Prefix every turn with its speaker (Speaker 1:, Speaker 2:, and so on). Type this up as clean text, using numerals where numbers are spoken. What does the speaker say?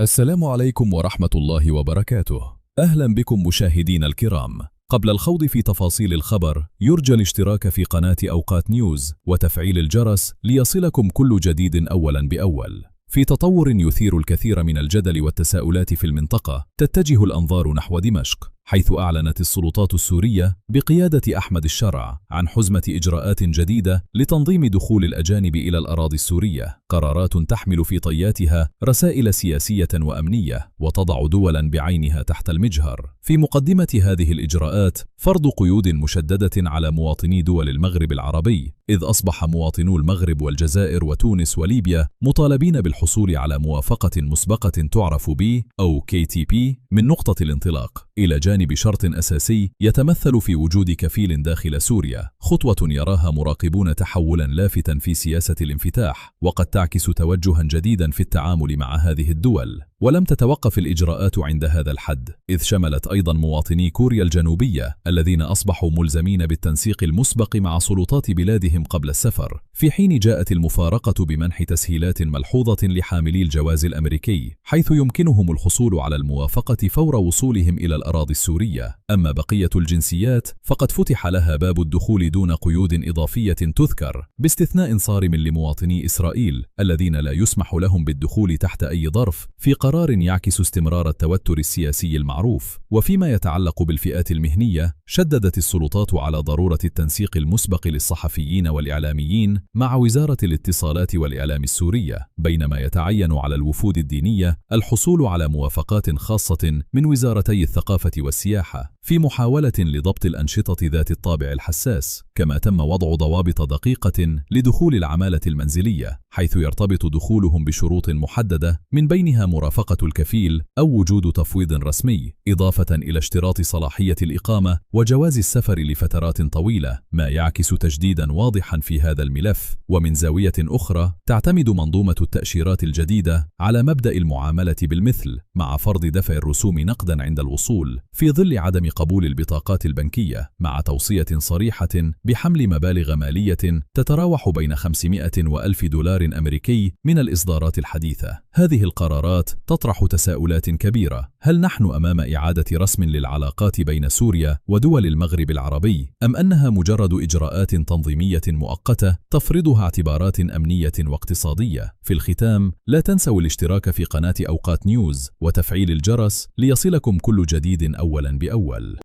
Speaker 1: السلام عليكم ورحمة الله وبركاته. أهلا بكم مشاهدينا الكرام. قبل الخوض في تفاصيل الخبر، يرجى الاشتراك في قناة أوقات نيوز وتفعيل الجرس ليصلكم كل جديد أولا بأول. في تطور يثير الكثير من الجدل والتساؤلات في المنطقة، تتجه الأنظار نحو دمشق، حيث أعلنت السلطات السورية بقيادة أحمد الشرع عن حزمة إجراءات جديدة لتنظيم دخول الأجانب إلى الأراضي السورية، قرارات تحمل في طياتها رسائل سياسية وأمنية وتضع دولا بعينها تحت المجهر. في مقدمة هذه الإجراءات فرض قيود مشددة على مواطني دول المغرب العربي، إذ أصبح مواطنو المغرب والجزائر وتونس وليبيا مطالبين بالحصول على موافقة مسبقة تعرف ب أو KTP من نقطة الانطلاق، إلى جانب شرط أساسي يتمثل في وجود كفيل داخل سوريا، خطوة يراها مراقبون تحولا لافتا في سياسة الانفتاح، وقد تعكس توجها جديدا في التعامل مع هذه الدول. ولم تتوقف الإجراءات عند هذا الحد، إذ شملت أيضا مواطني كوريا الجنوبية الذين أصبحوا ملزمين بالتنسيق المسبق مع سلطات بلادهم قبل السفر، في حين جاءت المفارقة بمنح تسهيلات ملحوظة لحاملي الجواز الأمريكي، حيث يمكنهم الحصول على الموافقة فور وصولهم إلى الأراضي السورية. أما بقية الجنسيات فقد فتح لها باب الدخول دون قيود إضافية تذكر، باستثناء صارم لمواطني إسرائيل الذين لا يسمح لهم بالدخول تحت أي ظرف، في قرار يعكس استمرار التوتر السياسي المعروف. وفيما يتعلق بالفئات المهنية، شددت السلطات على ضرورة التنسيق المسبق للصحفيين والإعلاميين مع وزارة الاتصالات والإعلام السورية، بينما يتعين على الوفود الدينية الحصول على موافقات خاصة من وزارتي الثقافة والسياحة، في محاولة لضبط الأنشطة ذات الطابع الحساس. كما تم وضع ضوابط دقيقة لدخول العمالة المنزلية، حيث يرتبط دخولهم بشروط محددة، من بينها مرافقة الكفيل أو وجود تفويض رسمي، إضافة إلى اشتراط صلاحية الإقامة وجواز السفر لفترات طويلة، ما يعكس تجديدا واضحا في هذا الملف. ومن زاوية أخرى، تعتمد منظومة التأشيرات الجديدة على مبدأ المعاملة بالمثل، مع فرض دفع الرسوم نقدا عند الوصول، في ظل عدم قبول البطاقات البنكية، مع توصية صريحة بحمل مبالغ مالية تتراوح بين 500 و1000 دولار أمريكي من الإصدارات الحديثة. هذه القرارات تطرح تساؤلات كبيرة: هل نحن أمام إعادة رسم للعلاقات بين سوريا ودول المغرب العربي، أم أنها مجرد إجراءات تنظيمية مؤقتة تفرضها اعتبارات أمنية واقتصادية؟ في الختام، لا تنسوا الاشتراك في قناة أوقات نيوز وتفعيل الجرس ليصلكم كل جديد أولا بأول.